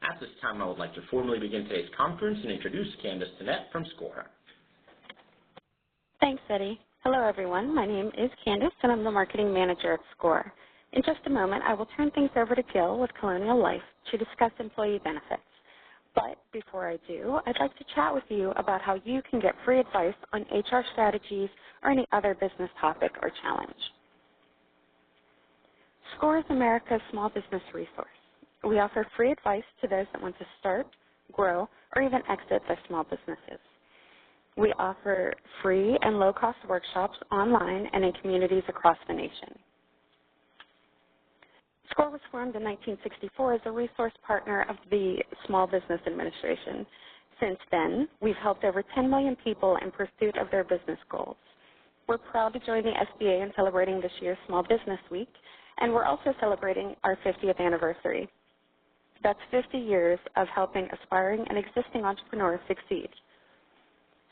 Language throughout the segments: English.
At this time, I would like to formally begin today's conference and introduce Candace Tennette from SCORE. Thanks, Eddie. Hello, everyone. My name is Candace, and I'm the Marketing Manager at SCORE. In just a moment, I will turn things over to Gil with Colonial Life to discuss employee benefits. But before I do, I'd like to chat with you about how you can get free advice on HR strategies or any other business topic or challenge. SCORE is America's small business resource. We offer free advice to those that want to start, grow, or even exit their small businesses. We offer free and low-cost workshops online and in communities across the nation. SCORE was formed in 1964 as a resource partner of the Small Business Administration. Since then, we've helped over 10 million people in pursuit of their business goals. We're proud to join the SBA in celebrating this year's Small Business Week, and we're also celebrating our 50th anniversary. That's 50 years of helping aspiring and existing entrepreneurs succeed.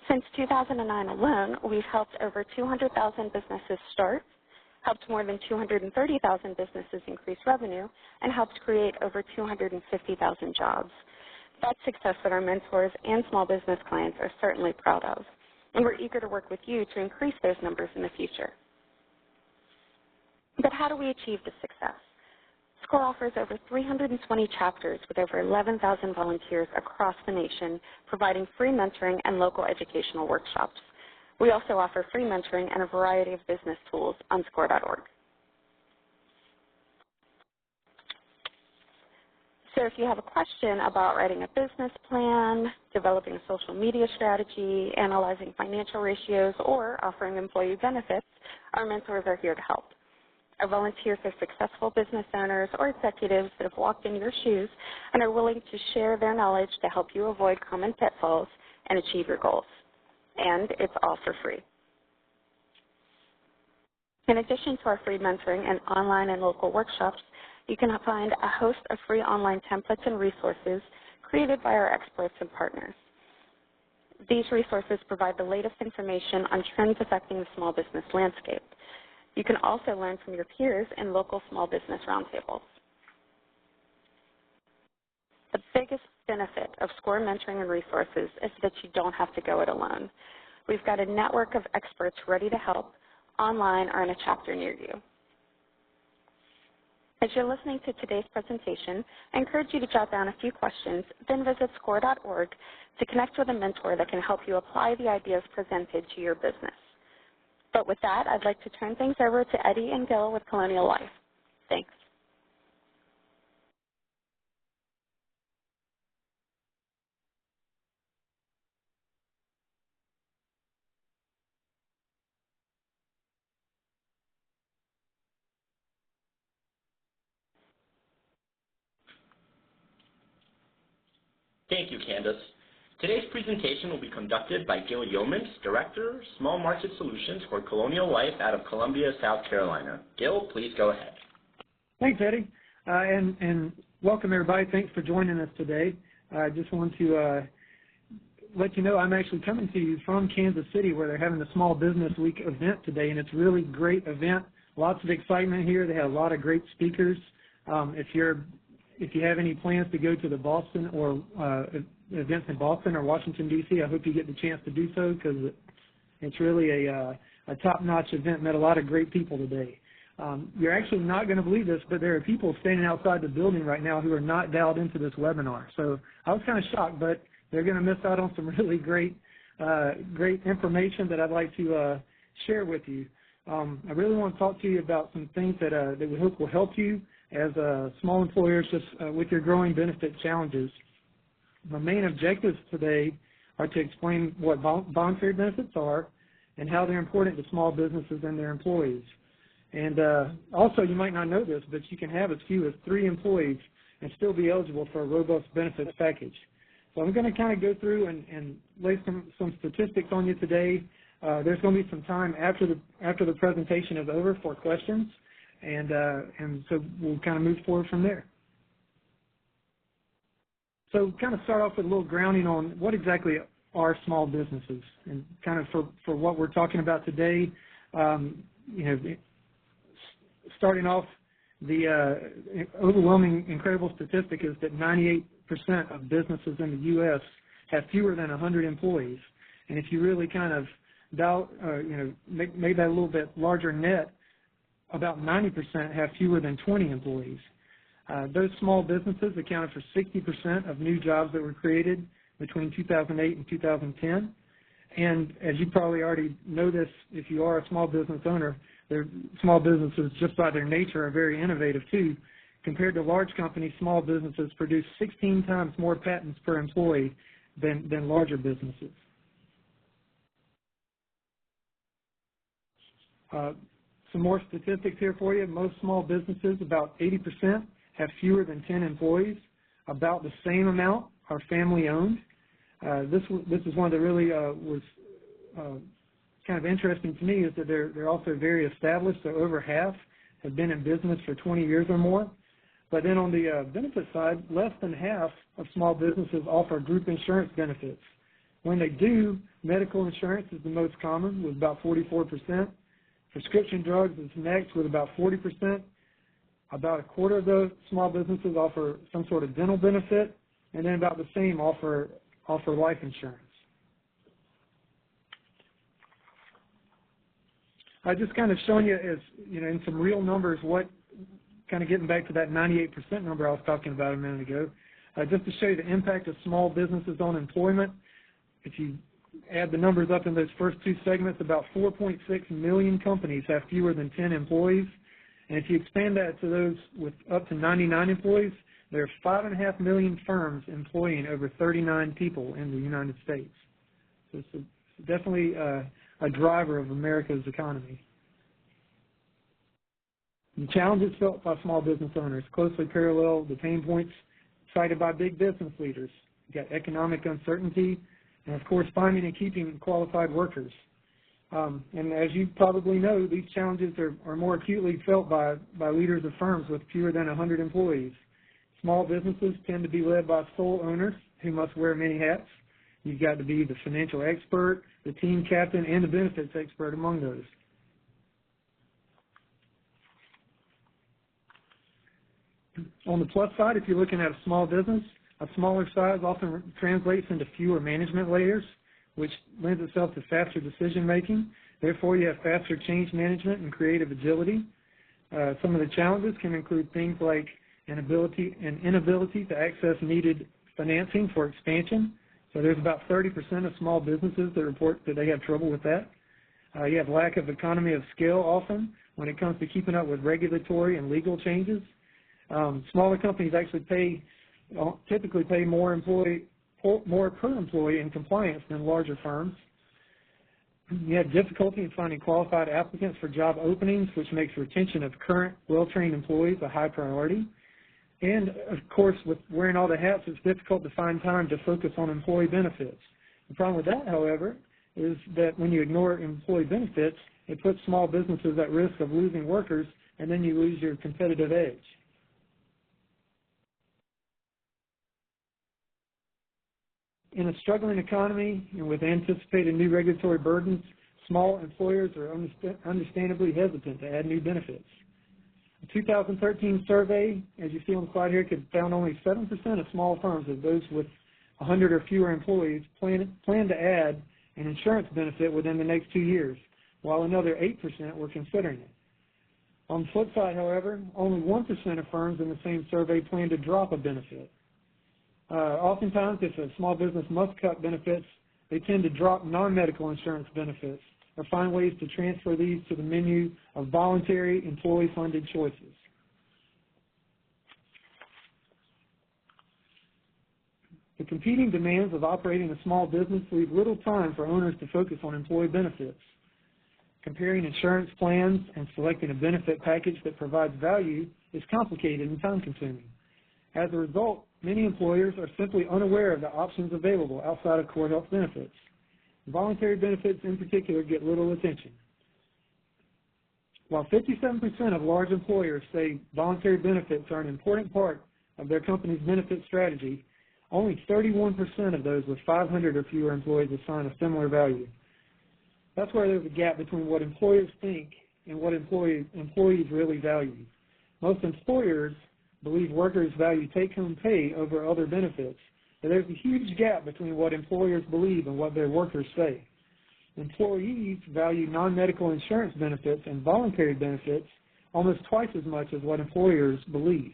Since 2009 alone, we've helped over 200,000 businesses start, helped more than 230,000 businesses increase revenue, and helped create over 250,000 jobs. That's success that our mentors and small business clients are certainly proud of, and we're eager to work with you to increase those numbers in the future. But how do we achieve this success? SCORE offers over 320 chapters with over 11,000 volunteers across the nation, providing free mentoring and local educational workshops. We also offer free mentoring and a variety of business tools on SCORE.org. So if you have a question about writing a business plan, developing a social media strategy, analyzing financial ratios, or offering employee benefits, our mentors are here to help. Our volunteers are successful business owners or executives that have walked in your shoes and are willing to share their knowledge to help you avoid common pitfalls and achieve your goals. And it's all for free. In addition to our free mentoring and online and local workshops, you can find a host of free online templates and resources created by our experts and partners. These resources provide the latest information on trends affecting the small business landscape. You can also learn from your peers in local small business roundtables. The biggest benefit of SCORE mentoring and resources is that you don't have to go it alone. We've got a network of experts ready to help online or in a chapter near you. As you're listening to today's presentation, I encourage you to jot down a few questions, then visit SCORE.org to connect with a mentor that can help you apply the ideas presented to your business. But with that, I'd like to turn things over to Eddie and Gil with Colonial Life. Thanks. Thank you, Candace. Today's presentation will be conducted by Gil Yeomans, Director, Small Market Solutions for Colonial Life out of Columbia, South Carolina. Gil, please go ahead. Thanks, Eddie, and welcome, everybody. Thanks for joining us today. I just want to let you know I'm actually coming to you from Kansas City, where they're having the Small Business Week event today, and it's a really great event. Lots of excitement here. They have a lot of great speakers. If you have any plans to go to the Boston or events in Boston or Washington, D.C., I hope you get the chance to do so, because it's really a top-notch event. Met a lot of great people today. You're actually not going to believe this, but there are people standing outside the building right now who are not dialed into this webinar. So I was kind of shocked, but they're going to miss out on some really great information that I'd like to share with you. I really want to talk to you about some things that we hope will help you as small employers just with your growing benefit challenges. My main objectives today are to explain what voluntary benefits are and how they're important to small businesses and their employees. And also, you might not know this, but you can have as few as 3 employees and still be eligible for a robust benefits package. So I'm going to kind of go through and lay some statistics on you today. There's going to be some time after the presentation is over for questions, and so we'll kind of move forward from there. So kind of start off with a little grounding on what exactly are small businesses, and kind of for what we're talking about today, starting off, The overwhelming, incredible statistic is that 98% of businesses in the U.S. have fewer than 100 employees. And if you really kind of make that a little bit larger net, about 90% have fewer than 20 employees. Those small businesses accounted for 60% of new jobs that were created between 2008 and 2010. And as you probably already know this, if you are a small business owner, small businesses, just by their nature, are very innovative too. Compared to large companies, small businesses produce 16 times more patents per employee than larger businesses. Some more statistics here for you. Most small businesses, about 80%, have fewer than 10 employees. About the same amount are family-owned. This is one that really was kind of interesting to me, is that they're also very established. So over half have been in business for 20 years or more. But then on the benefit side, less than half of small businesses offer group insurance benefits. When they do, medical insurance is the most common, with about 44%. Prescription drugs is next, with about 40%. About a quarter of those small businesses offer some sort of dental benefit, and then about the same offer life insurance. I just kind of showing you, as in some real numbers, what kind of getting back to that 98% number I was talking about a minute ago, just to show you the impact of small businesses on employment. If you add the numbers up in those first two segments, about 4.6 million companies have fewer than 10 employees. And if you expand that to those with up to 99 employees, there are 5.5 million firms employing over 39 people in the United States. So it's definitely a driver of America's economy. The challenges felt by small business owners closely parallel the pain points cited by big business leaders. You've got economic uncertainty, and of course finding and keeping qualified workers. And as you probably know, these challenges are more acutely felt by leaders of firms with fewer than 100 employees. Small businesses tend to be led by sole owners who must wear many hats. You've got to be the financial expert, the team captain, and the benefits expert among those. On the plus side, if you're looking at a small business, a smaller size often translates into fewer management layers, which lends itself to faster decision making. Therefore, you have faster change management and creative agility. Some of the challenges can include things like an inability to access needed financing for expansion. So there's about 30% of small businesses that report that they have trouble with that. You have lack of economy of scale often when it comes to keeping up with regulatory and legal changes. Smaller companies actually typically pay more per employee in compliance than larger firms. You have difficulty in finding qualified applicants for job openings, which makes retention of current well-trained employees a high priority. And, of course, with wearing all the hats, it's difficult to find time to focus on employee benefits. The problem with that, however, is that when you ignore employee benefits, it puts small businesses at risk of losing workers, and then you lose your competitive edge. In a struggling economy and with anticipated new regulatory burdens, small employers are understandably hesitant to add new benefits. A 2013 survey, as you see on the slide here, found only 7% of small firms, of those with 100 or fewer employees, plan to add an insurance benefit within the next 2 years, while another 8% were considering it. On the flip side, however, only 1% of firms in the same survey plan to drop a benefit. Oftentimes, if a small business must cut benefits, they tend to drop non-medical insurance benefits or find ways to transfer these to the menu of voluntary employee-funded choices. The competing demands of operating a small business leave little time for owners to focus on employee benefits. Comparing insurance plans and selecting a benefit package that provides value is complicated and time-consuming. As a result, many employers are simply unaware of the options available outside of core health benefits. Voluntary benefits in particular get little attention. While 57% of large employers say voluntary benefits are an important part of their company's benefit strategy, only 31% of those with 500 or fewer employees assign a similar value. That's where there's a gap between what employers think and what employees really value. Most employers believe workers value take-home pay over other benefits, but there's a huge gap between what employers believe and what their workers say. Employees value non-medical insurance benefits and voluntary benefits almost twice as much as what employers believe.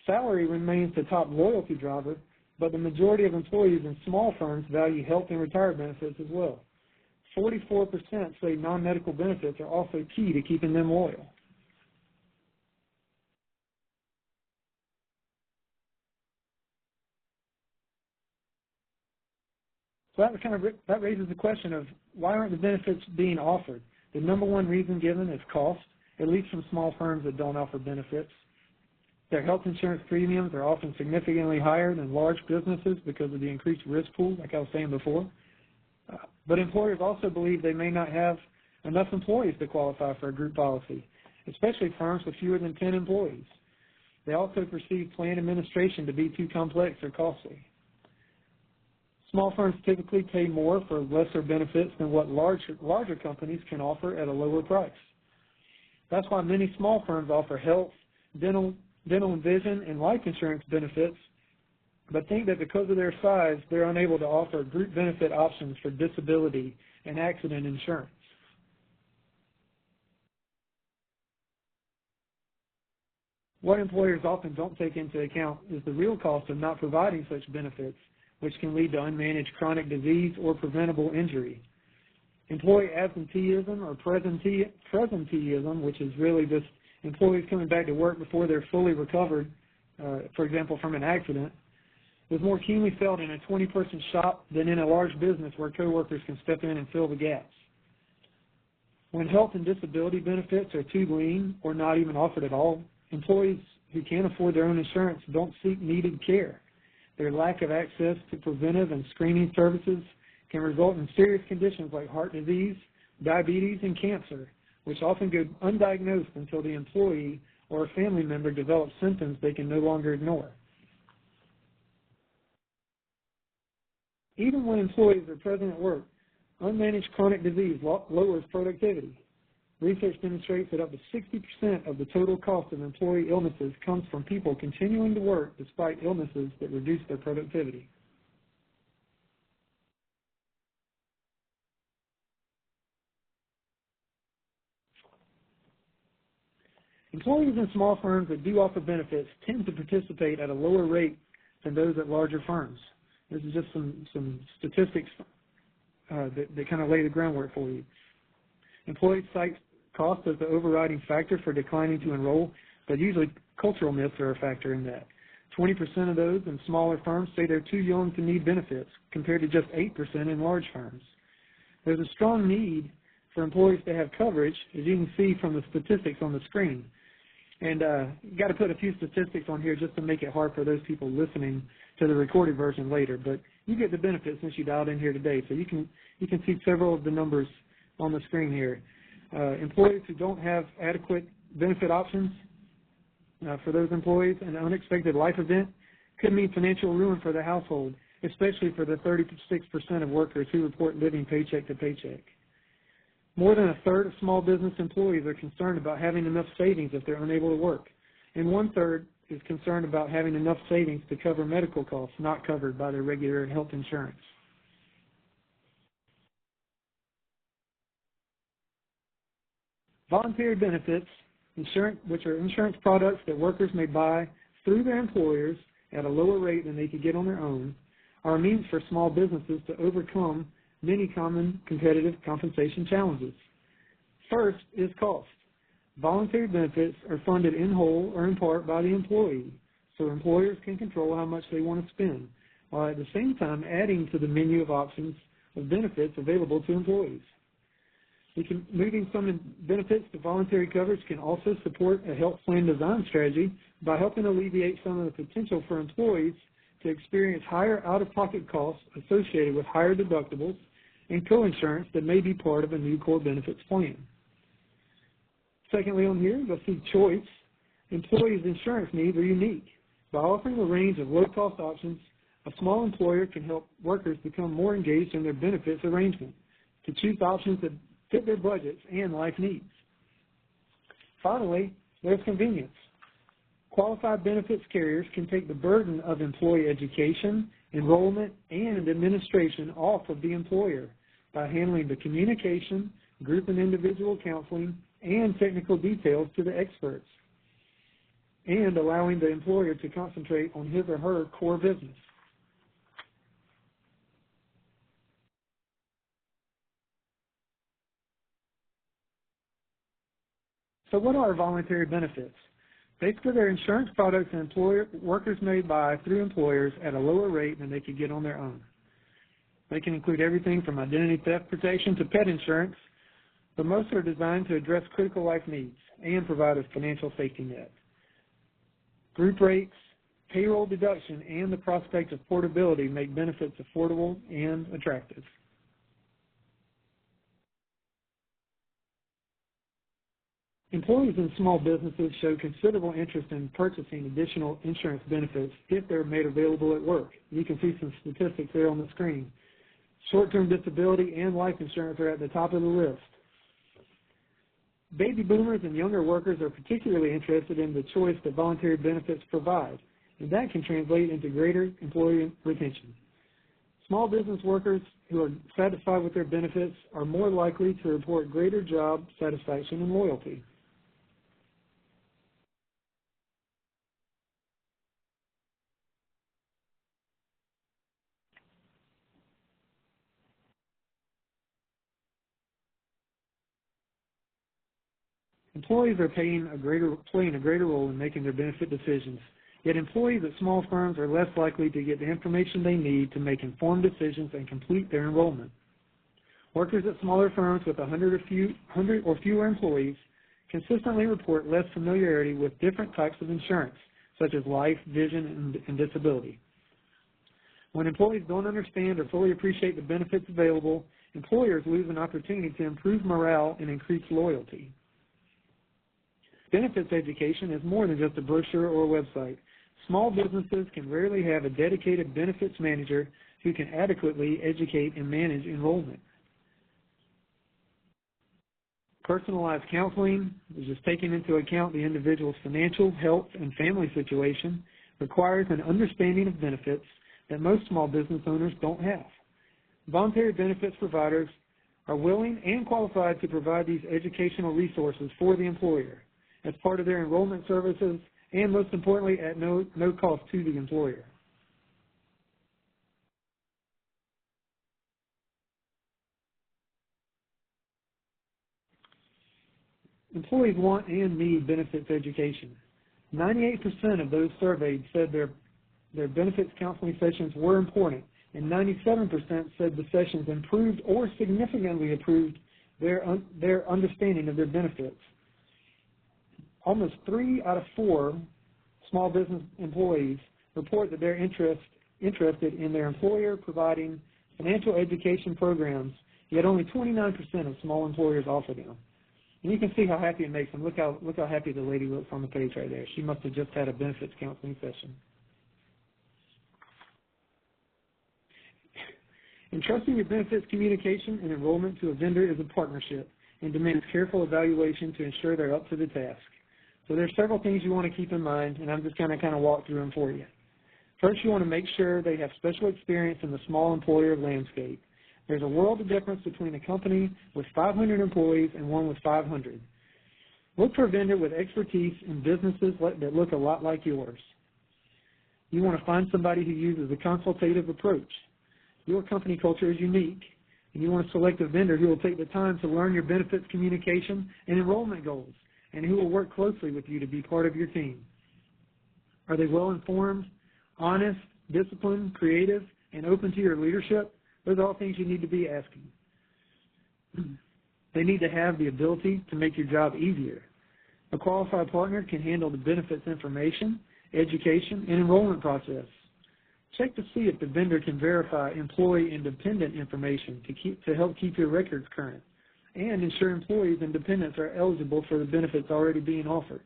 Salary remains the top loyalty driver, but the majority of employees in small firms value health and retirement benefits as well. 44% say non-medical benefits are also key to keeping them loyal. So that raises the question of why aren't the benefits being offered? The number one reason given is cost, at least from small firms that don't offer benefits. Their health insurance premiums are often significantly higher than large businesses because of the increased risk pool, like I was saying before. But employers also believe they may not have enough employees to qualify for a group policy, especially firms with fewer than 10 employees. They also perceive plan administration to be too complex or costly. Small firms typically pay more for lesser benefits than what larger companies can offer at a lower price. That's why many small firms offer health, dental and vision, and life insurance benefits, but think that because of their size, they're unable to offer group benefit options for disability and accident insurance. What employers often don't take into account is the real cost of not providing such benefits, which can lead to unmanaged chronic disease or preventable injury. Employee absenteeism or presenteeism, which is really just employees coming back to work before they're fully recovered, for example, from an accident, is more keenly felt in a 20-person shop than in a large business where coworkers can step in and fill the gaps. When health and disability benefits are too lean or not even offered at all, employees who can't afford their own insurance don't seek needed care. Their lack of access to preventive and screening services can result in serious conditions like heart disease, diabetes, and cancer, which often go undiagnosed until the employee or a family member develops symptoms they can no longer ignore. Even when employees are present at work, unmanaged chronic disease lowers productivity. Research demonstrates that up to 60% of the total cost of employee illnesses comes from people continuing to work despite illnesses that reduce their productivity. Employees in small firms that do offer benefits tend to participate at a lower rate than those at larger firms. This is just some statistics that kind of lay the groundwork for you. Employees cite cost as the overriding factor for declining to enroll, but usually cultural myths are a factor in that. 20% of those in smaller firms say they're too young to need benefits, compared to just 8% in large firms. There's a strong need for employees to have coverage, as you can see from the statistics on the screen. And you've got to put a few statistics on here just to make it hard for those people listening to the recorded version later. But you get the benefits since you dialed in here today, so you can see several of the numbers on the screen here. Employees who don't have adequate benefit options for those employees, an unexpected life event could mean financial ruin for the household, especially for the 36% of workers who report living paycheck to paycheck. More than a third of small business employees are concerned about having enough savings if they're unable to work, and 1/3 is concerned about having enough savings to cover medical costs not covered by their regular health insurance. Voluntary benefits, which are insurance products that workers may buy through their employers at a lower rate than they could get on their own, are a means for small businesses to overcome many common competitive compensation challenges. First is cost. Voluntary benefits are funded in whole or in part by the employee, so employers can control how much they want to spend, while at the same time adding to the menu of options of benefits available to employees. Moving some benefits to voluntary coverage can also support a health plan design strategy by helping alleviate some of the potential for employees to experience higher out-of-pocket costs associated with higher deductibles and coinsurance that may be part of a new core benefits plan. Secondly on here, you'll see choice. Employees' insurance needs are unique. By offering a range of low-cost options, a small employer can help workers become more engaged in their benefits arrangement to choose options that fit their budgets and life needs. Finally, There's convenience. Qualified benefits carriers can take the burden of employee education, enrollment, and administration off of the employer by handling the communication, group and individual counseling, and technical details to the experts, and allowing the employer to concentrate on his or her core business. So what are voluntary benefits? Basically, they're insurance products that workers may buy through employers at a lower rate than they could get on their own. They can include everything from identity theft protection to pet insurance, but most are designed to address critical life needs and provide a financial safety net. Group rates, payroll deduction, and the prospect of portability make benefits affordable and attractive. Employees in small businesses show considerable interest in purchasing additional insurance benefits if they're made available at work. You can see some statistics there on the screen. Short-term disability and life insurance are at the top of the list. Baby boomers and younger workers are particularly interested in the choice that voluntary benefits provide, and that can translate into greater employee retention. Small business workers who are satisfied with their benefits are more likely to report greater job satisfaction and loyalty. Employees are playing a greater role in making their benefit decisions, yet employees at small firms are less likely to get the information they need to make informed decisions and complete their enrollment. Workers at smaller firms with 100 or fewer employees consistently report less familiarity with different types of insurance, such as life, vision, and disability. When employees don't understand or fully appreciate the benefits available, employers lose an opportunity to improve morale and increase loyalty. Benefits education is more than just a brochure or a website. Small businesses can rarely have a dedicated benefits manager who can adequately educate and manage enrollment. Personalized counseling, which is taking into account the individual's financial, health, and family situation, requires an understanding of benefits that most small business owners don't have. Voluntary benefits providers are willing and qualified to provide these educational resources for the employer as part of their enrollment services, and most importantly, at no cost to the employer. Employees want and need benefits education. 98% of those surveyed said their benefits counseling sessions were important, and 97% said the sessions improved or significantly improved their understanding of their benefits. Almost 3 out of 4 small business employees report that they're interested in their employer providing financial education programs, yet only 29% of small employers offer them. And you can see how happy it makes them. Look how happy the lady looks on the page right there. She must have just had a benefits counseling session. Entrusting your benefits communication and enrollment to a vendor is a partnership and demands careful evaluation to ensure they're up to the task. So there's several things you want to keep in mind, and I'm just going to kind of walk through them for you. First, you want to make sure they have special experience in the small employer landscape. There's a world of difference between a company with 500 employees and one with 500. Look for a vendor with expertise in businesses that look a lot like yours. You want to find somebody who uses a consultative approach. Your company culture is unique, and you want to select a vendor who will take the time to learn your benefits communication and enrollment goals, and who will work closely with you to be part of your team. Are they well-informed, honest, disciplined, creative, and open to your leadership? Those are all things you need to be asking. They need to have the ability to make your job easier. A qualified partner can handle the benefits information, education, and enrollment process. Check to see if the vendor can verify employee independent information to help keep your records current, and ensure employees and dependents are eligible for the benefits already being offered.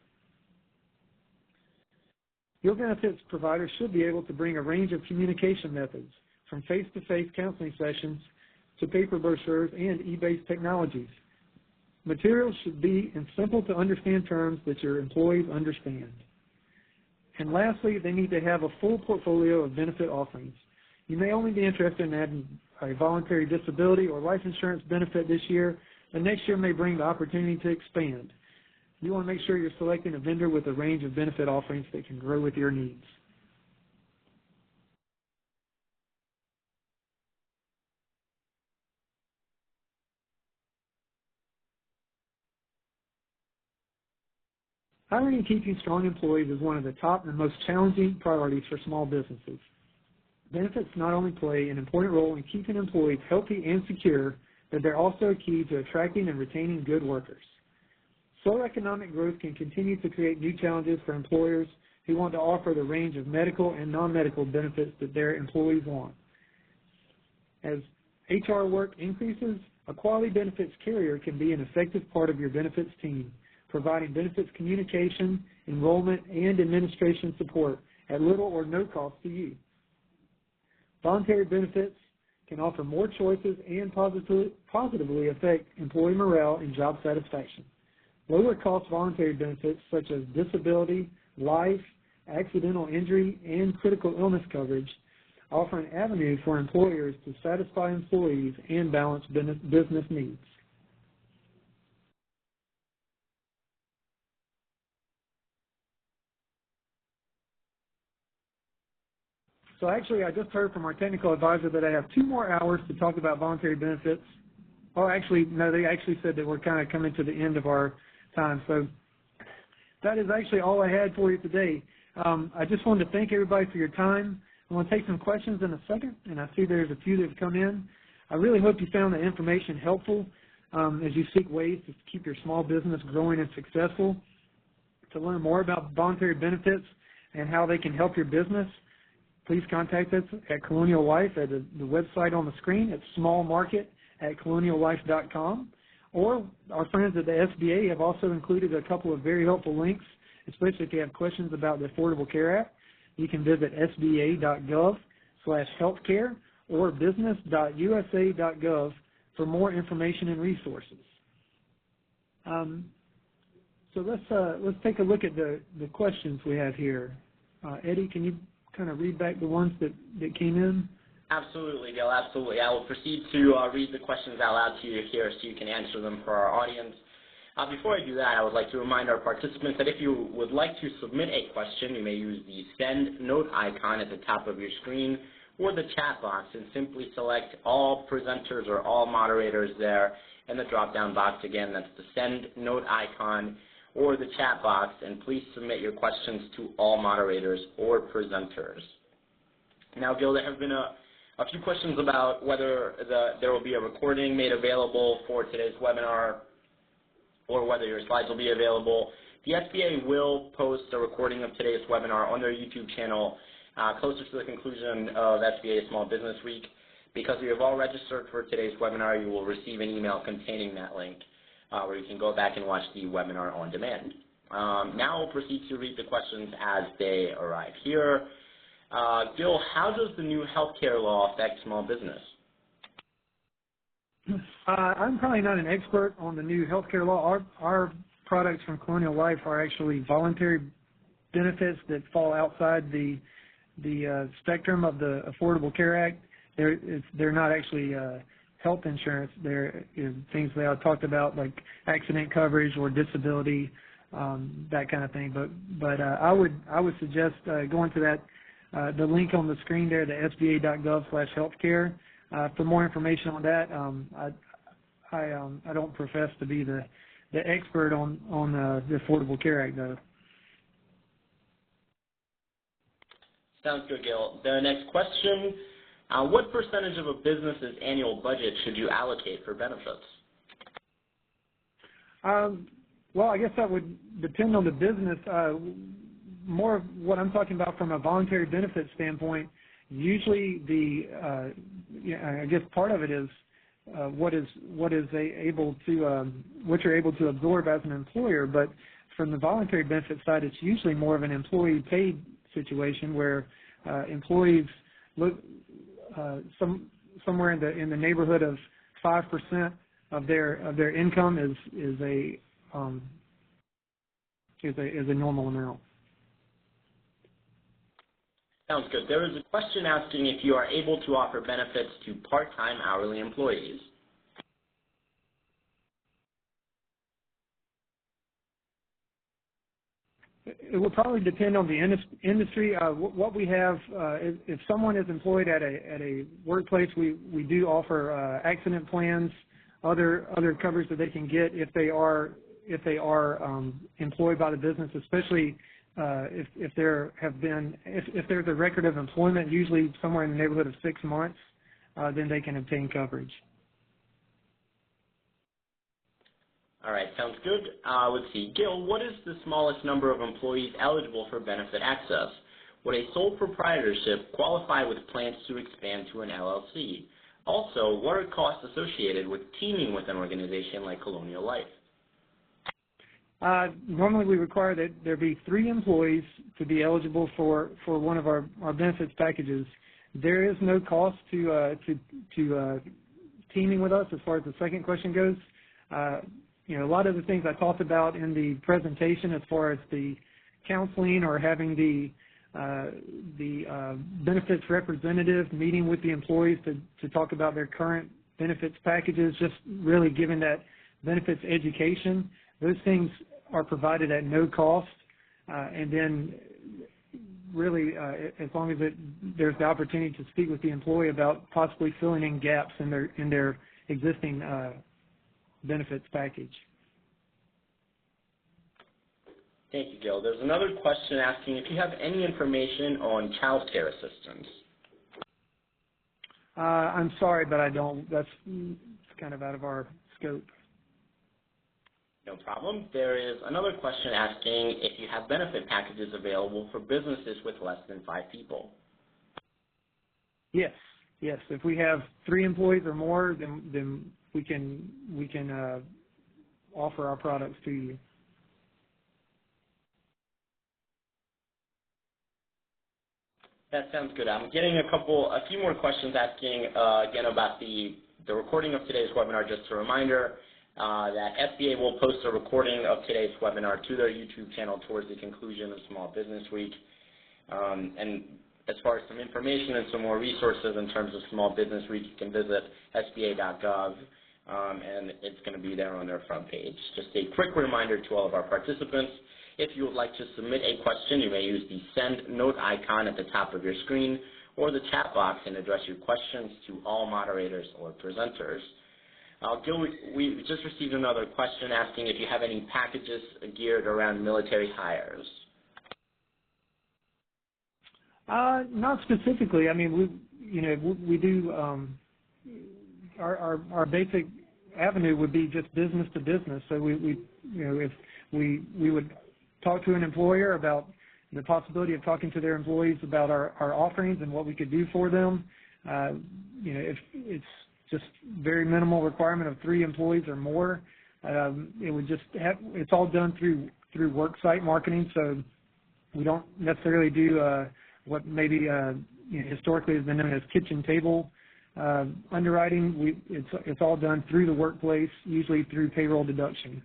Your benefits provider should be able to bring a range of communication methods, from face-to-face counseling sessions to paper brochures and e-based technologies. Materials should be in simple to understand terms that your employees understand. And lastly, they need to have a full portfolio of benefit offerings. You may only be interested in adding a voluntary disability or life insurance benefit this year, but next year may bring the opportunity to expand. You want to make sure you're selecting a vendor with a range of benefit offerings that can grow with your needs. Hiring and keeping strong employees is one of the top and most challenging priorities for small businesses. Benefits not only play an important role in keeping employees healthy and secure, but they're also a key to attracting and retaining good workers. Slow economic growth can continue to create new challenges for employers who want to offer the range of medical and non-medical benefits that their employees want. As HR work increases, a quality benefits carrier can be an effective part of your benefits team, providing benefits communication, enrollment, and administration support at little or no cost to you. Voluntary benefits can offer more choices and positively affect employee morale and job satisfaction. Lower cost voluntary benefits such as disability, life, accidental injury, and critical illness coverage offer an avenue for employers to satisfy employees and balance business needs. So actually, I just heard from our technical advisor that I have 2 more hours to talk about voluntary benefits. Oh, actually, no, they actually said that we're kind of coming to the end of our time. So that is actually all I had for you today. I just wanted to thank everybody for your time. I want to take some questions in a second, and I see there's a few that have come in. I really hope you found the information helpful as you seek ways to keep your small business growing and successful. To learn more about voluntary benefits and how they can help your business, please contact us at Colonial Life at the website on the screen. It's smallmarket@coloniallife.com. Or our friends at the SBA have also included a couple of very helpful links, especially if you have questions about the Affordable Care Act. You can visit sba.gov/healthcare or business.usa.gov for more information and resources. So let's take a look at the questions we have here. Eddie, can you kind of read back the ones that came in? Absolutely, Gil, absolutely. I will proceed to read the questions out loud to you here so you can answer them for our audience. Before I do that, I would like to remind our participants that if you would like to submit a question, you may use the send note icon at the top of your screen or the chat box and simply select all presenters or all moderators there in the drop-down box. Again, that's the send note icon or the chat box, and please submit your questions to all moderators or presenters. Now, Gil, there have been a few questions about whether there will be a recording made available for today's webinar or whether your slides will be available. The SBA will post a recording of today's webinar on their YouTube channel closer to the conclusion of SBA Small Business Week. Because you have all registered for today's webinar, you will receive an email containing that link where you can go back and watch the webinar on demand. Now we'll proceed to read the questions as they arrive here. Gil, how does the new healthcare law affect small business? I'm probably not an expert on the new healthcare law. Our products from Colonial Life are actually voluntary benefits that fall outside the spectrum of the Affordable Care Act. They're not actually health insurance. They're things that I talked about, like accident coverage or disability, that kind of thing. But I would suggest going to that the link on the screen there, the sba.gov/healthcare. For more information on that, I don't profess to be the expert on the Affordable Care Act, though. Sounds good, Gil. The next question, what percentage of a business's annual budget should you allocate for benefits? Well, I guess that would depend on the business. More of what I'm talking about from a voluntary benefit standpoint, usually I guess part of it is what you're able to absorb as an employer. But from the voluntary benefit side, it's usually more of an employee paid situation where employees look somewhere in the neighborhood of 5% of their income is a normal amount. Sounds good. There is a question asking if you are able to offer benefits to part-time hourly employees. It will probably depend on the industry. What we have, if someone is employed at a workplace, we do offer accident plans, other coverage that they can get if they are employed by the business, especially if there's a record of employment, usually somewhere in the neighborhood of 6 months, then they can obtain coverage. All right, sounds good. Let's see. Gil, what is the smallest number of employees eligible for benefit access? Would a sole proprietorship qualify with plans to expand to an LLC? Also, what are costs associated with teaming with an organization like Colonial Life? Normally we require that there be 3 employees to be eligible for one of our benefits packages. There is no cost to teaming with us as far as the second question goes. A lot of the things I talked about in the presentation as far as the counseling or having the benefits representative meeting with the employees to talk about their current benefits packages, just really giving that benefits education, those things are provided at no cost. And then really, as long as there's the opportunity to speak with the employee about possibly filling in gaps in their existing benefits package. Thank you, Gil. There's another question asking if you have any information on child care assistance. I'm sorry, but I don't. That's kind of out of our scope. No problem. There is another question asking if you have benefit packages available for businesses with less than 5 people. Yes. If we have 3 employees or more, then we can offer our products to you. That sounds good. I'm getting a few more questions asking again about the recording of today's webinar. Just a reminder that SBA will post a recording of today's webinar to their YouTube channel towards the conclusion of Small Business Week. And as far as some information and some more resources in terms of Small Business Week, you can visit sba.gov, and it's going to be there on their front page. Just a quick reminder to all of our participants, if you would like to submit a question, you may use the send note icon at the top of your screen or the chat box and address your questions to all moderators or presenters. Gil, we just received another question asking if you have any packages geared around military hires. Not specifically. I mean, we do. Our basic avenue would be just business to business. So if we would talk to an employer about the possibility of talking to their employees about our offerings and what we could do for them. If it's just very minimal requirement of 3 employees or more, it would just it's all done through worksite marketing. So we don't necessarily do what maybe historically has been known as kitchen table underwriting. It's all done through the workplace, usually through payroll deduction.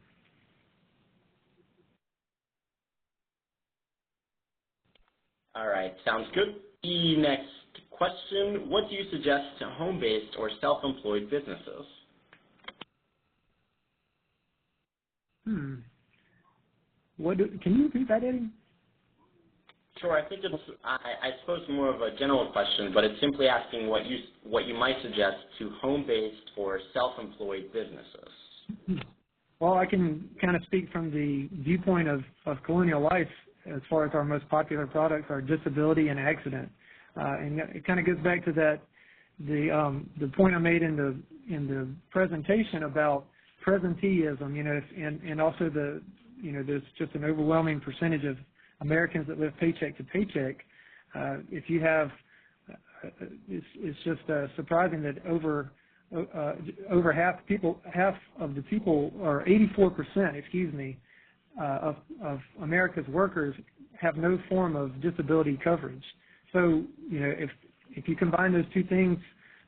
All right, sounds good. The next question, what do you suggest to home-based or self-employed businesses? Can you repeat that, Eddie? Sure, I think it's, I suppose, more of a general question, but it's simply asking what you might suggest to home-based or self-employed businesses. Well, I can kind of speak from the viewpoint of Colonial Life as far as our most popular products are disability and accident. And it kind of goes back to that, the point I made in the presentation about presenteeism, and also there's just an overwhelming percentage of Americans that live paycheck to paycheck. If you have, it's just surprising that over half of the people, or 84%, excuse me, of America's workers have no form of disability coverage. So, if you combine those two things,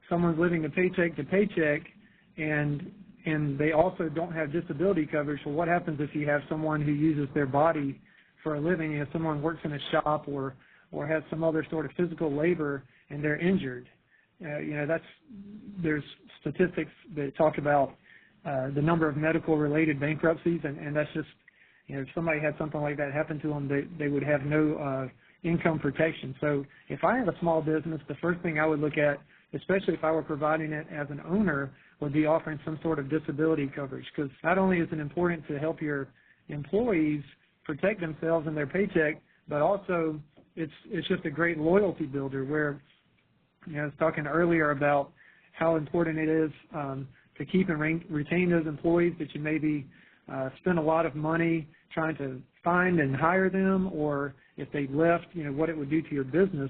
someone's living a paycheck to paycheck, and and they also don't have disability coverage. Well, what happens if you have someone who uses their body for a living? You know, someone works in a shop or has some other sort of physical labor and they're injured. There's statistics that talk about the number of medical-related bankruptcies, and that's just, if somebody had something like that happen to them, they would have no income protection. So if I have a small business, the first thing I would look at, especially if I were providing it as an owner, would be offering some sort of disability coverage, because not only is it important to help your employees protect themselves and their paycheck, but also it's just a great loyalty builder where, I was talking earlier about how important it is to keep and retain those employees that you maybe spend a lot of money trying to find and hire them, or if they left, what it would do to your business.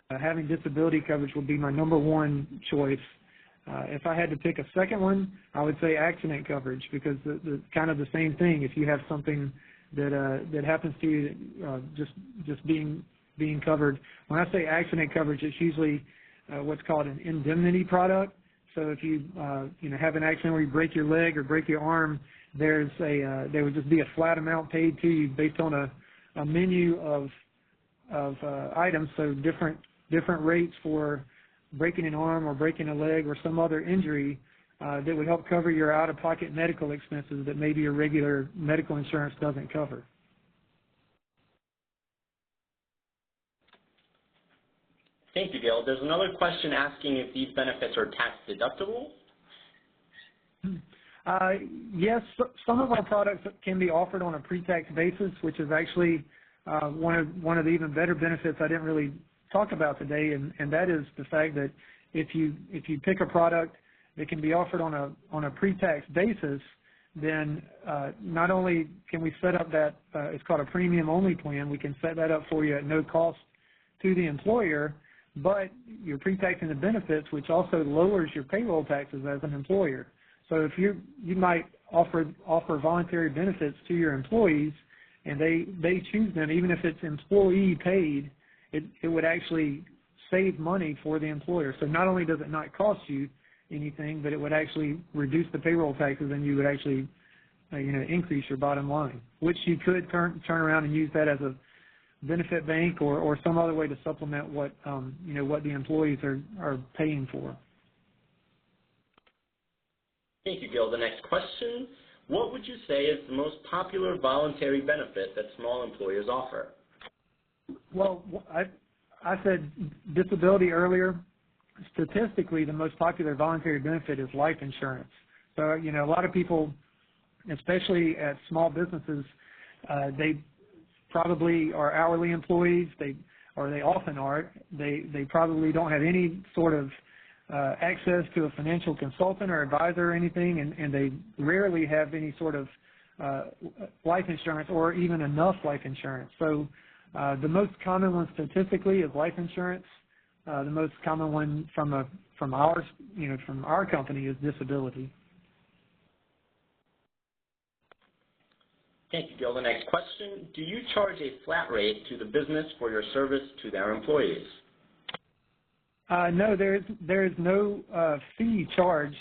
Having disability coverage would be my number one choice. If I had to pick a second one, I would say accident coverage, because the kind of the same thing. If you have something that happens to you, just being covered. When I say accident coverage, it's usually what's called an indemnity product. So if you have an accident where you break your leg or break your arm, there would just be a flat amount paid to you based on a menu of items. So different rates for breaking an arm or breaking a leg or some other injury that would help cover your out-of-pocket medical expenses that maybe your regular medical insurance doesn't cover. Thank you, Gil. There's another question asking if these benefits are tax deductible. Yes, some of our products can be offered on a pre-tax basis, which is actually one of the even better benefits I didn't really talk about today, and that is the fact that if you pick a product that can be offered on a pre-tax basis, then not only can we set up that it's called a premium-only plan, we can set that up for you at no cost to the employer, but you're pre-taxing the benefits, which also lowers your payroll taxes as an employer. So if you might offer voluntary benefits to your employees, and they choose them, even if it's employee paid, it would actually save money for the employer. So not only does it not cost you anything, but it would actually reduce the payroll taxes, and you would actually increase your bottom line, which you could turn around and use that as a benefit bank or some other way to supplement what the employees are paying for. Thank you, Gil. The next question: what would you say is the most popular voluntary benefit that small employers offer? Well, I said disability earlier. Statistically, the most popular voluntary benefit is life insurance. So, a lot of people, especially at small businesses, they probably are hourly employees. They often are. They probably don't have any sort of access to a financial consultant or advisor or anything, and they rarely have any sort of life insurance or even enough life insurance. So the most common one statistically is life insurance. The most common one from our company is disability. Thank you, Gil. The next question: do you charge a flat rate to the business for your service to their employees? No, there is no fee charged.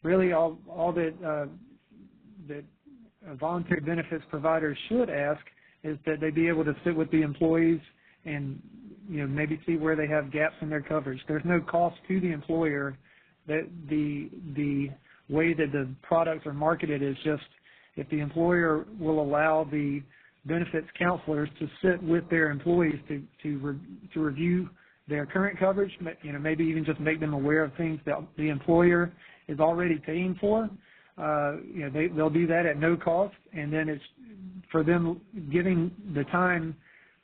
Really, all that voluntary benefits providers should ask is that they be able to sit with the employees and maybe see where they have gaps in their coverage. There's no cost to the employer. That the way that the products are marketed is just if the employer will allow the benefits counselors to sit with their employees to review their current coverage, maybe even just make them aware of things that the employer is already paying for. They'll do that at no cost, and then it's for them giving the time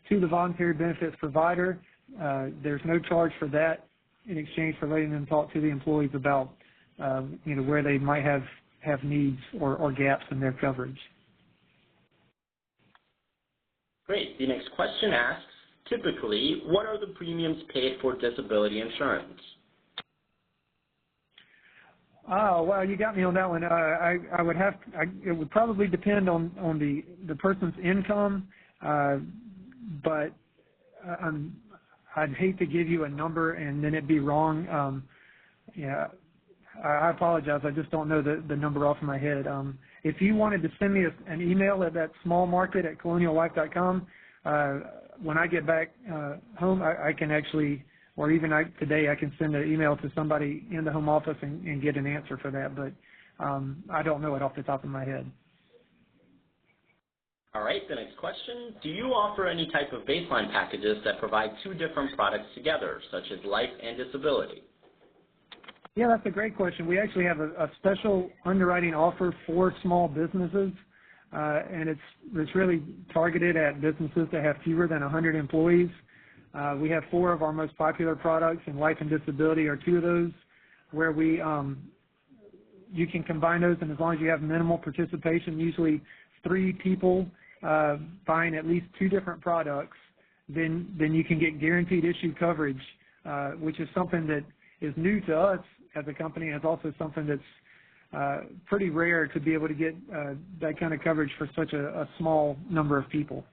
to the voluntary benefits provider. There's no charge for that in exchange for letting them talk to the employees about where they might have needs or gaps in their coverage. Great. The next question asks, typically, what are the premiums paid for disability insurance? Oh, well, you got me on that one. It would probably depend on the person's income, but I'd hate to give you a number and then it'd be wrong. I apologize. I just don't know the number off of my head. If you wanted to send me an email at that smallmarket@coloniallife.com, when I get back home, I can actually, or even today, I can send an email to somebody in the home office and get an answer for that. But I don't know it off the top of my head. All right, the next question. Do you offer any type of baseline packages that provide two different products together, such as life and disability? Yeah, that's a great question. We actually have a special underwriting offer for small businesses, and it's really targeted at businesses that have fewer than 100 employees. We have 4 of our most popular products, and life and disability are 2 of those, where you can combine those, and as long as you have minimal participation, usually 3 people buying at least 2 different products, then you can get guaranteed issue coverage, which is something that is new to us as a company, and it's also something that's pretty rare to be able to get that kind of coverage for such a small number of people.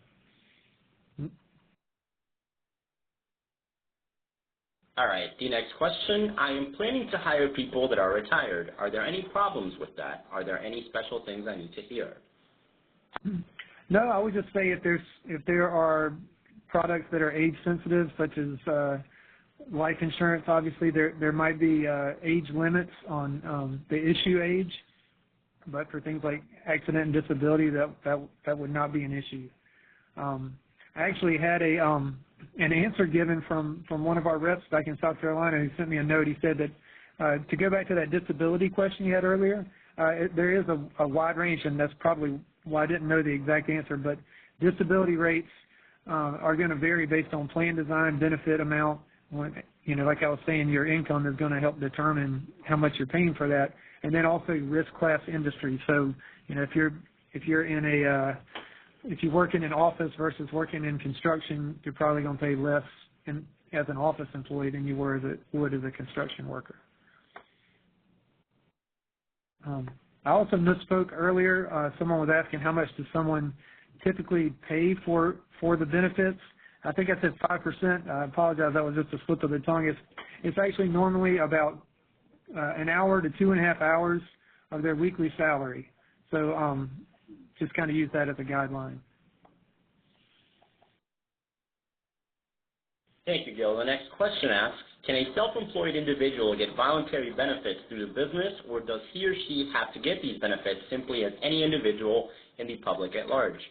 All right, the next question. I am planning to hire people that are retired. Are there any problems with that? Are there any special things I need to hear? No, I would just say if there are products that are age sensitive, such as life insurance, obviously there might be age limits on the issue age, but for things like accident and disability, that would not be an issue. I actually had an answer given from one of our reps back in South Carolina who sent me a note. He said that to go back to that disability question you had earlier, there is a wide range, and that's probably why I didn't know the exact answer, but disability rates are going to vary based on plan design, benefit amount. Like I was saying, your income is going to help determine how much you're paying for that, and then also risk class industry. So, if you work in an office versus working in construction, you're probably going to pay less as an office employee than you would as a construction worker. I also misspoke earlier. Someone was asking how much does someone typically pay for the benefits. I think I said 5%. I apologize. That was just a slip of the tongue. It's actually normally about an hour to 2.5 hours of their weekly salary. So just kind of use that as a guideline. Thank you, Gil. The next question asks, can a self-employed individual get voluntary benefits through the business, or does he or she have to get these benefits simply as any individual in the public at large?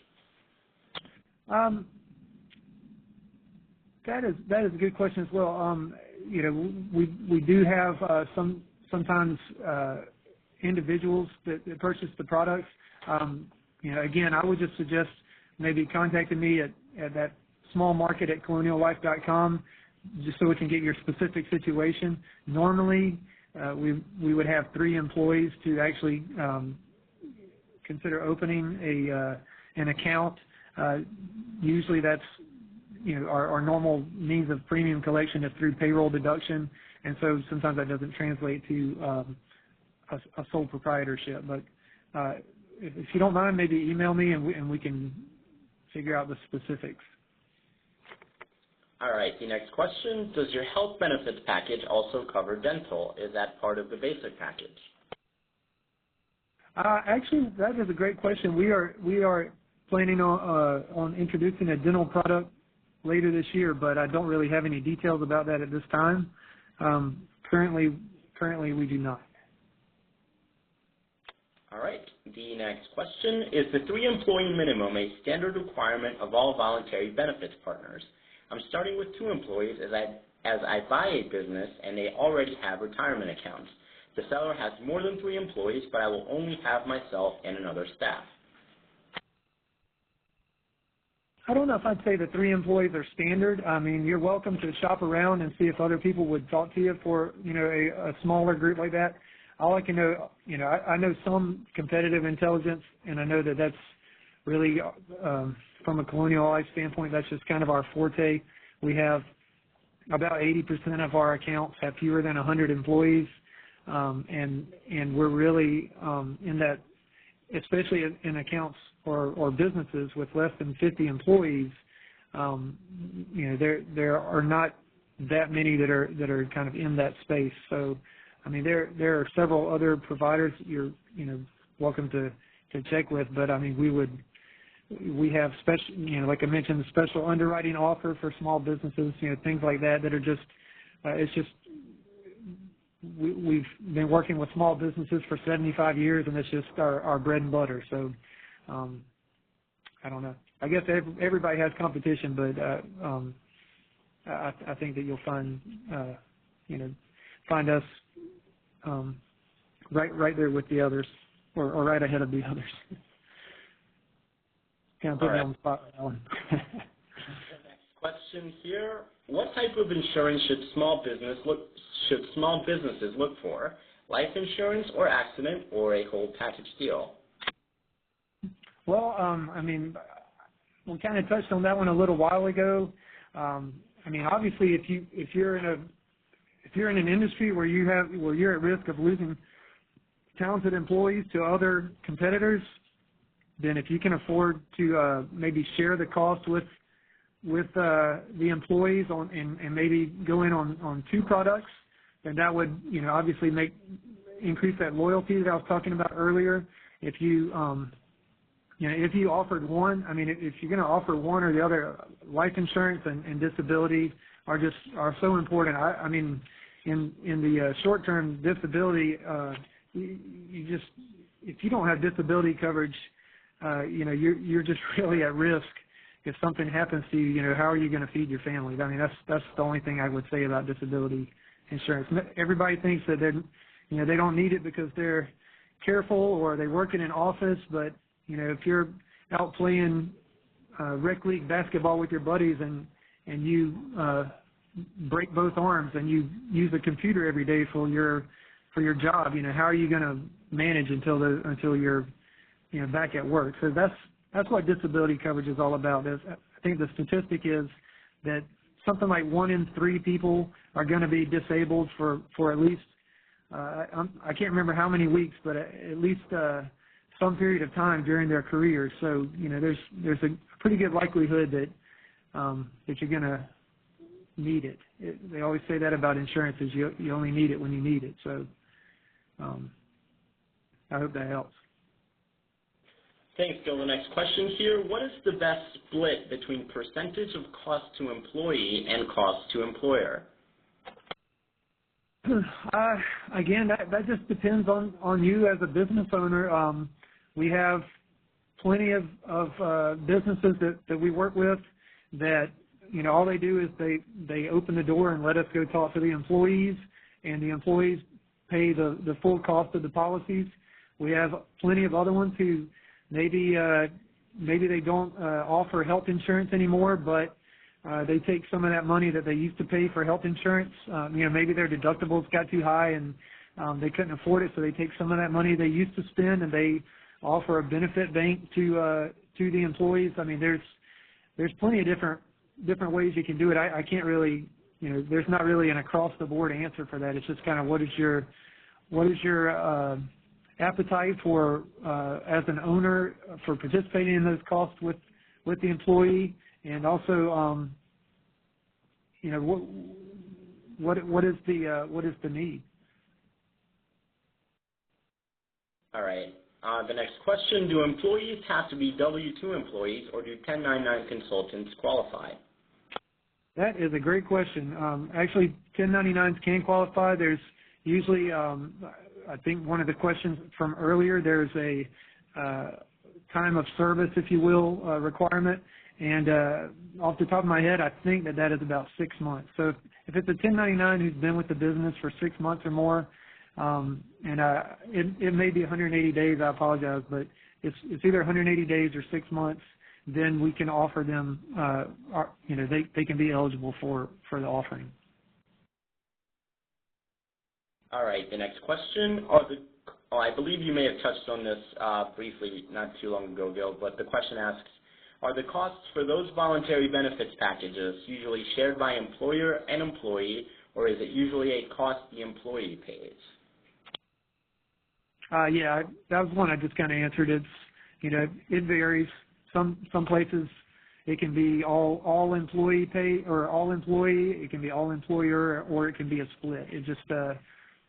That is a good question as well. We do have sometimes individuals that purchase the products. Again, I would just suggest maybe contacting me at that smallmarket@coloniallife.com just so we can get your specific situation. Normally, we would have 3 employees to actually consider opening an account. Usually that's our normal means of premium collection is through payroll deduction, and so sometimes that doesn't translate to a sole proprietorship. But if you don't mind, maybe email me and we can figure out the specifics. All right, the next question, does your health benefits package also cover dental? Is that part of the basic package? Actually, that is a great question. We are planning on introducing a dental product later this year, but I don't really have any details about that at this time. Currently we do not. All right, the next question, is the 3-employee minimum a standard requirement of all voluntary benefits partners? I'm starting with 2 employees as I buy a business and they already have retirement accounts. The seller has more than 3 employees, but I will only have myself and another staff. I don't know if I'd say the 3 employees are standard. I mean, you're welcome to shop around and see if other people would talk to you for, a smaller group like that. All I can know, I know some competitive intelligence, and I know that that's really, from a Colonial Life standpoint, that's just kind of our forte. We have about 80% of our accounts have fewer than 100 employees, and we're really in that, especially in accounts or businesses with less than 50 employees. There are not that many that are kind of in that space. So I mean, there are several other providers you're welcome to check with, but I mean, we have special, like I mentioned, the special underwriting offer for small businesses, things like that are just it's just we've been working with small businesses for 75 years, and it's just our bread and butter. So I don't know. I guess everybody has competition, but I think that you'll find find us right there with the others, or right ahead of the others. Kind of put me on the spot right now. The next question here: what type of insurance should small businesses look for? Life insurance, or accident, or a whole package deal? Well, I mean, we kind of touched on that one a little while ago. I mean, obviously, if you're in an industry where you're at risk of losing talented employees to other competitors, then if you can afford to maybe share the cost with the employees and maybe go in on two products, then that would obviously increase that loyalty that I was talking about earlier. If you if you offered one, I mean, if you're going to offer one or the other, life insurance and disability are so important. I mean, in the short-term disability, if you don't have disability coverage, you're just really at risk if something happens to you. How are you going to feed your family? I mean, that's the only thing I would say about disability insurance. Everybody thinks that they don't need it because they're careful or they work in an office, but if you're out playing rec league basketball with your buddies and you break both arms and you use a computer every day for your job, how are you going to manage until you're back at work? So that's what disability coverage is all about. I think the statistic is that something like 1 in 3 people are going to be disabled for at least I can't remember how many weeks, but at least some period of time during their career. So there's a pretty good likelihood that you're going to need it. They always say that about insurance, is you only need it when you need it. So I hope that helps. Thanks, Bill. The next question here: what is the best split between percentage of cost to employee and cost to employer? Again, that just depends on you as a business owner. We have plenty of businesses that we work with that all they do is they open the door and let us go talk to the employees, and the employees pay the full cost of the policies. We have plenty of other ones who maybe they don't offer health insurance anymore, but they take some of that money that they used to pay for health insurance. Maybe their deductibles got too high and they couldn't afford it, so they take some of that money they used to spend and they offer a benefit bank to the employees. I mean, there's plenty of different ways you can do it. I can't really, there's not really an across the board answer for that. It's just kind of what is your appetite for as an owner for participating in those costs with the employee, and also what is the need. All right. The next question: do employees have to be W-2 employees, or do 1099 consultants qualify? That is a great question. Actually, 1099s can qualify. There's usually, I think one of the questions from earlier, there's a time of service, if you will, requirement. And off the top of my head, I think that is about 6 months. So if it's a 1099 who's been with the business for 6 months or more, and it may be 180 days, I apologize, but it's either 180 days or 6 months, then we can offer them, they can be eligible for the offering. All right, the next question. I believe you may have touched on this briefly not too long ago, Gil, but the question asks, are the costs for those voluntary benefits packages usually shared by employer and employee, or is it usually a cost the employee pays? Yeah, that was one I just kind of answered. It's, it varies. Some places it can be all employee pay or all employee. It can be all employer, or it can be a split. It just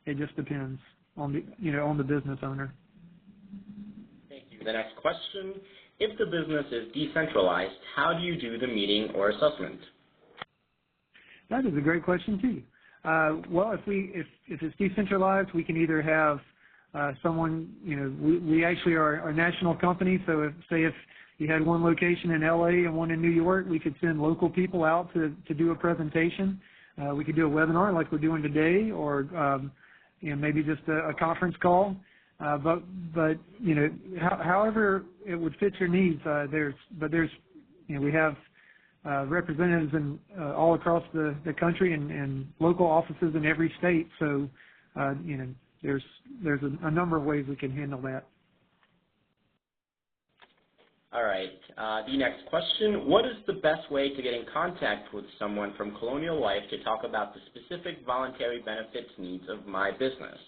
It just depends on the business owner. Thank you. The next question, if the business is decentralized, how do you do the meeting or assessment? That is a great question too. Well, if it's decentralized, we can either have someone, we actually are a national company, so if you had one location in LA and one in New York, we could send local people out to do a presentation. We could do a webinar like we're doing today, or maybe just a conference call. But however it would fit your needs, we have representatives in all across the country and local offices in every state. So there's a number of ways we can handle that. All right. The next question, what is the best way to get in contact with someone from Colonial Life to talk about the specific voluntary benefits needs of my business?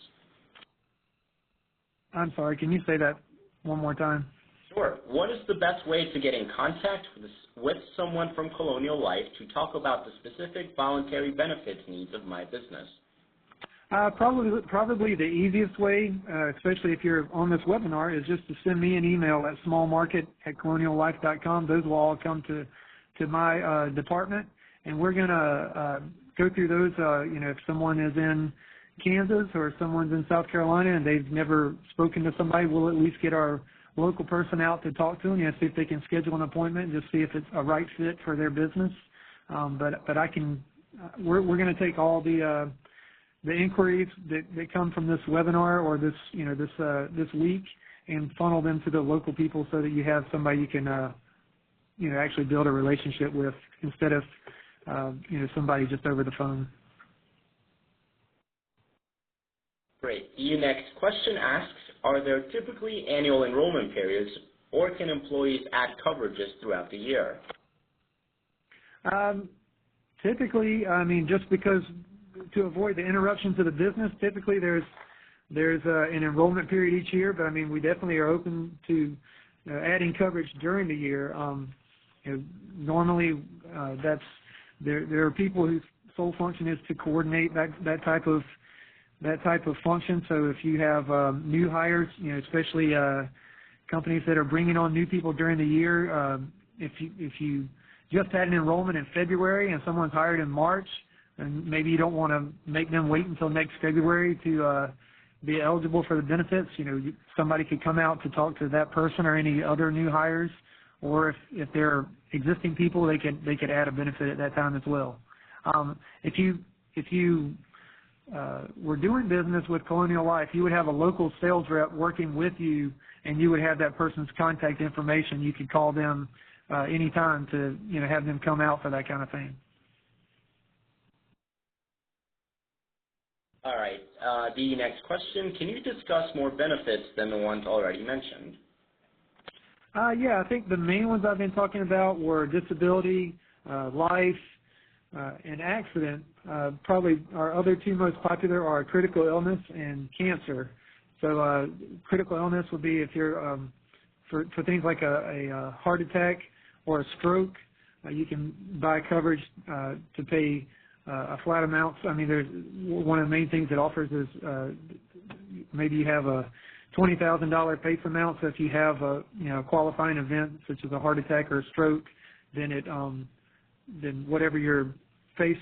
I'm sorry, can you say that one more time? Sure. What is the best way to get in contact with someone from Colonial Life to talk about the specific voluntary benefits needs of my business? Probably the easiest way, especially if you're on this webinar, is just to send me an email at smallmarket@coloniallife.com. Those will all come to my department, and we're going to go through those. If someone is in Kansas or someone's in South Carolina and they've never spoken to somebody, we'll at least get our local person out to talk to them, see if they can schedule an appointment, just see if it's a right fit for their business. But we're going to take all the inquiries that come from this webinar or this week and funnel them to the local people so that you have somebody you can actually build a relationship with instead of somebody just over the phone. Great. The next question asks, are there typically annual enrollment periods, or can employees add coverages throughout the year? Typically, just because to avoid the interruptions of the business, typically there's an enrollment period each year, but we definitely are open to adding coverage during the year. Normally, there are people whose sole function is to coordinate that type of function. So if you have new hires, especially companies that are bringing on new people during the year, if you just had an enrollment in February and someone's hired in March, and maybe you don't want to make them wait until next February to be eligible for the benefits, somebody could come out to talk to that person or any other new hires, or if they're existing people, they could add a benefit at that time as well. If you were doing business with Colonial Life, you would have a local sales rep working with you, and you would have that person's contact information. You could call them anytime to have them come out for that kind of thing. All right. The next question, can you discuss more benefits than the ones already mentioned? Yeah, I think the main ones I've been talking about were disability, life, and accident. Probably our other two most popular are critical illness and cancer. So critical illness would be if you're for things like a heart attack or a stroke, you can buy coverage to pay a flat amount. There's one of the main things it offers is maybe you have a $20,000 face amount. So if you have a qualifying event such as a heart attack or a stroke, then then whatever your face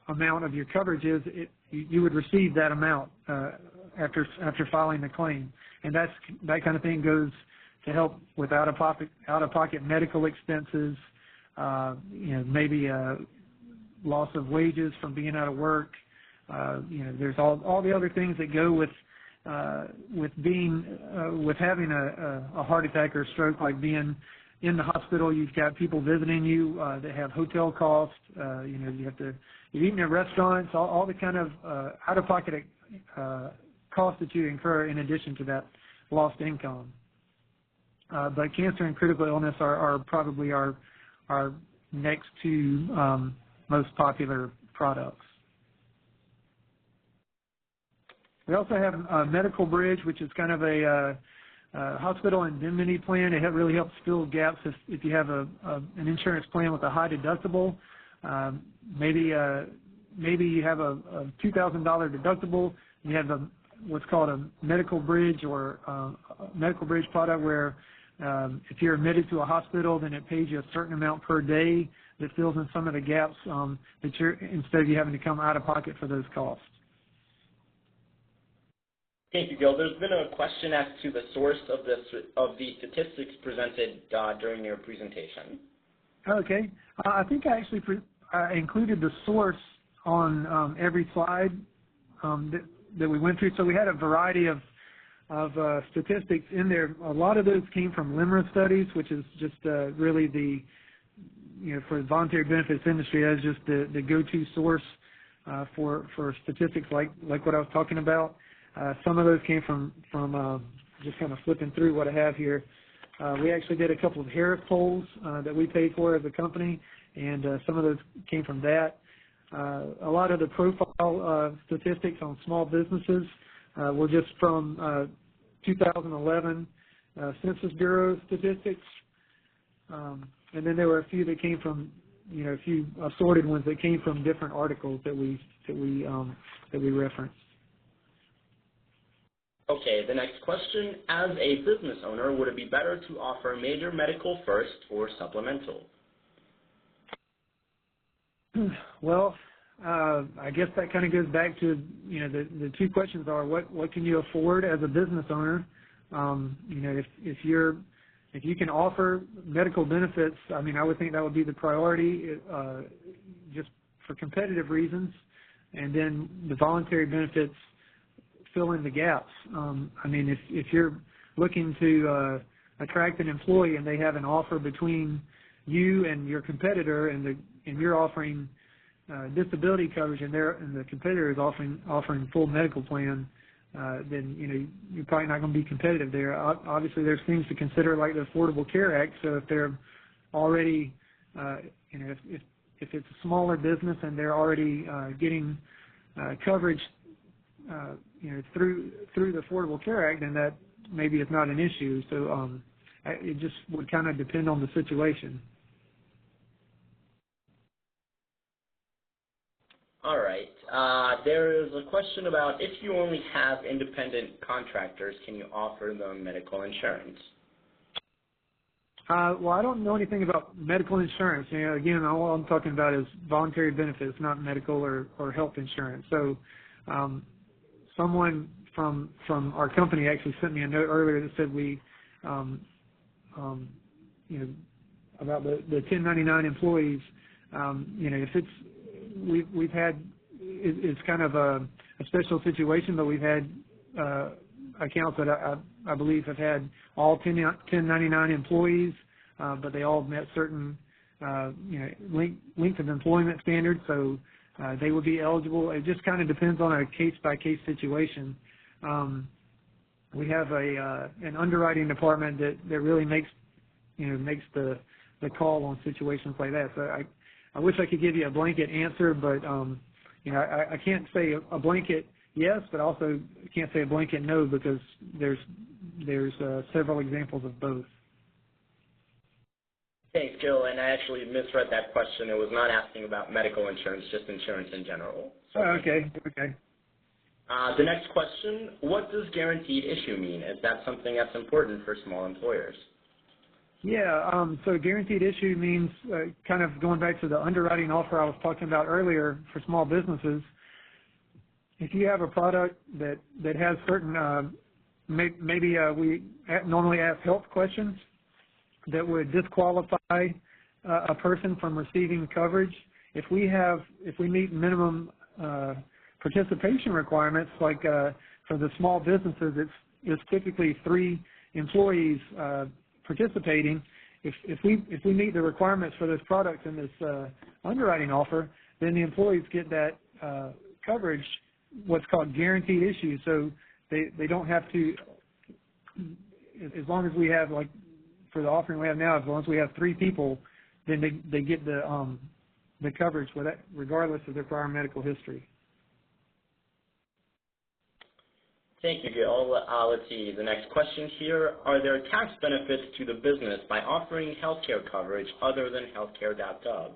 amount of your coverage is, you would receive that amount after filing the claim, and that kind of thing goes to help with out-of-pocket medical expenses, maybe loss of wages from being out of work. There's all the other things that go with having a heart attack or a stroke, like being in the hospital. You've got people visiting you that have hotel costs. You're eating at restaurants. All the kind of out-of-pocket costs that you incur in addition to that lost income. But cancer and critical illness are probably our next two most popular products. We also have a medical bridge, which is kind of a hospital indemnity plan. It really helps fill gaps if you have an insurance plan with a high deductible. Maybe you have a $2,000 deductible, you have what's called a medical bridge or a medical bridge product where if you're admitted to a hospital, then it pays you a certain amount per day that fills in some of the gaps instead of you having to come out of pocket for those costs. Thank you, Gil. There's been a question as to the source of the statistics presented during your presentation. Okay. I think I actually included the source on every slide that we went through. So we had a variety of statistics in there. A lot of those came from LIMRA studies, which is just really for the voluntary benefits industry, that's just the go-to source for statistics like what I was talking about. Some of those came from just kind of flipping through what I have here. We actually did a couple of Harris polls that we paid for as a company, and some of those came from that. A lot of the profile statistics on small businesses were just from 2011 Census Bureau statistics, and then there were a few that came from, a few assorted ones that came from different articles that we referenced. Okay, the next question. As a business owner, would it be better to offer major medical first or supplemental? Well, I guess that kind of goes back to, the two questions are what can you afford as a business owner? If you can offer medical benefits, I would think that would be the priority, just for competitive reasons, and then the voluntary benefits fill in the gaps. If you're looking to attract an employee and they have an offer between you and your competitor, and you're offering disability coverage, and the competitor is offering full medical plan, then you're probably not going to be competitive there. Obviously, there's things to consider like the Affordable Care Act. So if they're already, if it's a smaller business and they're already getting coverage, through the Affordable Care Act, then that maybe is not an issue. So it just would kind of depend on the situation. All right. There is a question about if you only have independent contractors, can you offer them medical insurance? Well, I don't know anything about medical insurance. Again, all I'm talking about is voluntary benefits, not medical or health insurance. So someone from our company actually sent me a note earlier that said about the 1099 employees. If it's we've had, it's kind of a special situation, but we've had accounts that I believe have had all 1099 employees, but they all met certain length of employment standards, so they would be eligible. It just kind of depends on a case-by-case situation. We have an underwriting department that really makes the call on situations like that. So I wish I could give you a blanket answer, but I can't say a blanket yes, but also can't say a blanket no, because there's several examples of both. Thanks, Gil, and I actually misread that question. It was not asking about medical insurance, just insurance in general. So okay. The next question, what does guaranteed issue mean? Is that something that's important for small employers? Yeah, so guaranteed issue means, kind of going back to the underwriting offer I was talking about earlier for small businesses, if you have a product that has certain, maybe we normally ask health questions that would disqualify a person from receiving coverage. If we meet minimum participation requirements, like for the small businesses, it's typically 3 employees participating. If we meet the requirements for this product in this underwriting offer, then the employees get that coverage, what's called guaranteed issue. So they don't have to, as long as we have, like for the offering we have now, as long as we have 3 people, then they get the coverage for that, regardless of their prior medical history. Thank you, Gil. Let's see, the next question here. Are there tax benefits to the business by offering healthcare coverage other than healthcare.gov?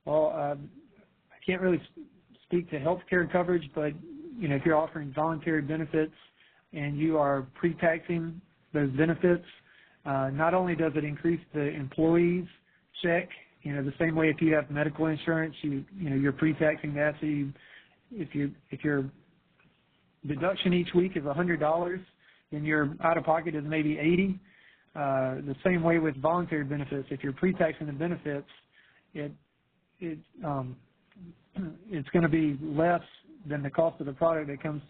Well, I can't really speak to health care coverage, but if you're offering voluntary benefits and you are pre-taxing those benefits, not only does it increase the employee's check, the same way if you have medical insurance, you're pre-taxing that. So if your deduction each week is $100, then your out-of-pocket is maybe $80. The same way with voluntary benefits, if you're pre-taxing the benefits, it's going to be less than the cost of the product that comes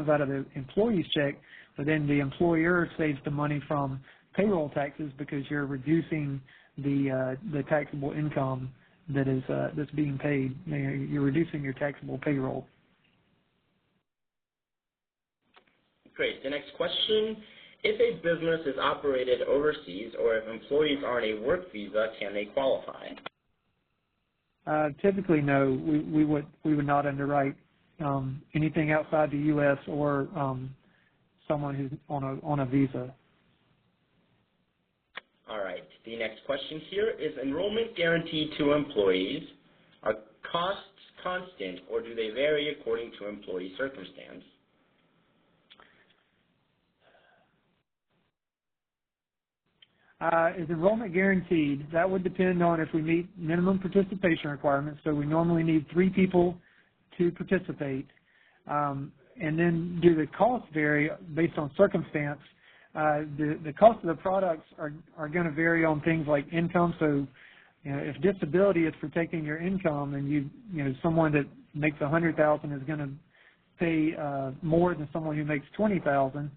out of the employee's check, but then the employer saves the money from payroll taxes because you're reducing the taxable income that's being paid. You're reducing your taxable payroll. Great. The next question: if a business is operated overseas or if employees are on a work visa, can they qualify? Typically, no. We would not underwrite anything outside the U.S. or someone who's on a visa. All right. The next question here is: enrollment guaranteed to employees. Are costs constant, or do they vary according to employee circumstance? Is enrollment guaranteed? That would depend on if we meet minimum participation requirements. So we normally need 3 people to participate. And then do the costs vary based on circumstance? The cost of the products are going to vary on things like income. So if disability is protecting your income, and someone that makes $100,000 is going to pay more than someone who makes $20,000.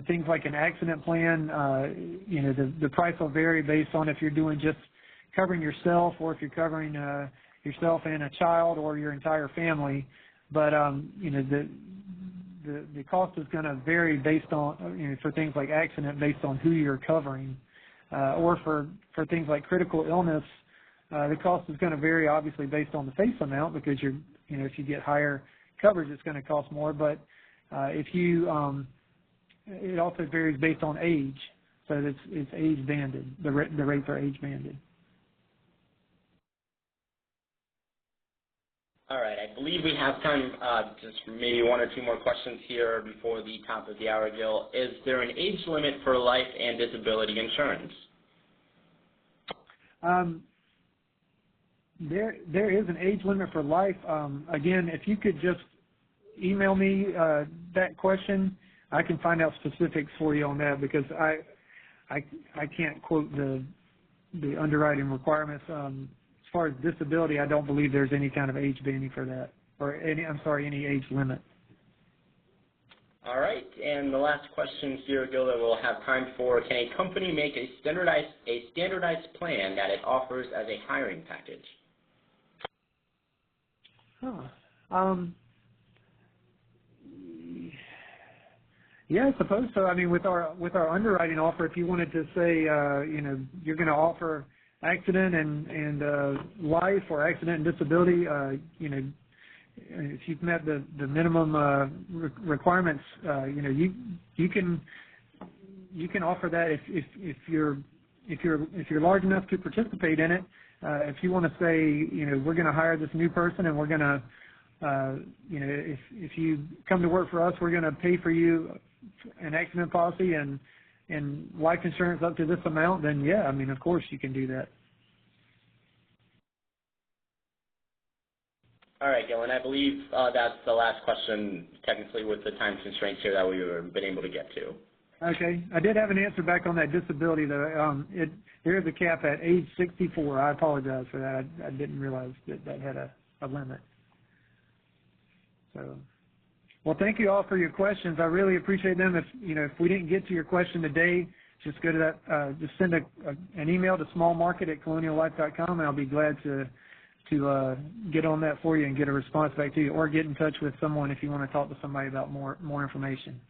Things like an accident plan, the price will vary based on if you're doing just covering yourself or if you're covering yourself and a child or your entire family. But, the cost is going to vary based on, for things like accident, based on who you're covering. Or for things like critical illness, the cost is going to vary obviously based on the face amount because if you get higher coverage, it's going to cost more. But if you it also varies based on age, so it's age banded. The rates are age banded. All right, I believe we have time just maybe 1 or 2 more questions here before the top of the hour, Gil. Is there an age limit for life and disability insurance? There is an age limit for life. Again, if you could just email me that question, I can find out specifics for you on that because I can't quote the underwriting requirements. As far as disability, I don't believe there's any kind of age banding for that, or any age limit. All right, and the last question here, Gil, that we'll have time for: can a company make a standardized plan that it offers as a hiring package? Yeah, I suppose so. I mean, with our underwriting offer, if you wanted to say, you're going to offer accident and life or accident and disability, if you've met the minimum requirements, you can offer that if you're large enough to participate in it. If you want to say, we're going to hire this new person and we're going to, if you come to work for us, we're going to pay for you an accident policy and life insurance up to this amount, then yeah, I mean, of course you can do that. All right, Gil, and I believe that's the last question, technically, with the time constraints here that we've been able to get to. Okay. I did have an answer back on that disability, though. There is a cap at age 64. I apologize for that. I didn't realize that had a limit. So, well, thank you all for your questions. I really appreciate them. If we didn't get to your question today, just go to that. Just send an email to smallmarket@coloniallife.com, and I'll be glad to get on that for you and get a response back to you, or get in touch with someone if you want to talk to somebody about more information.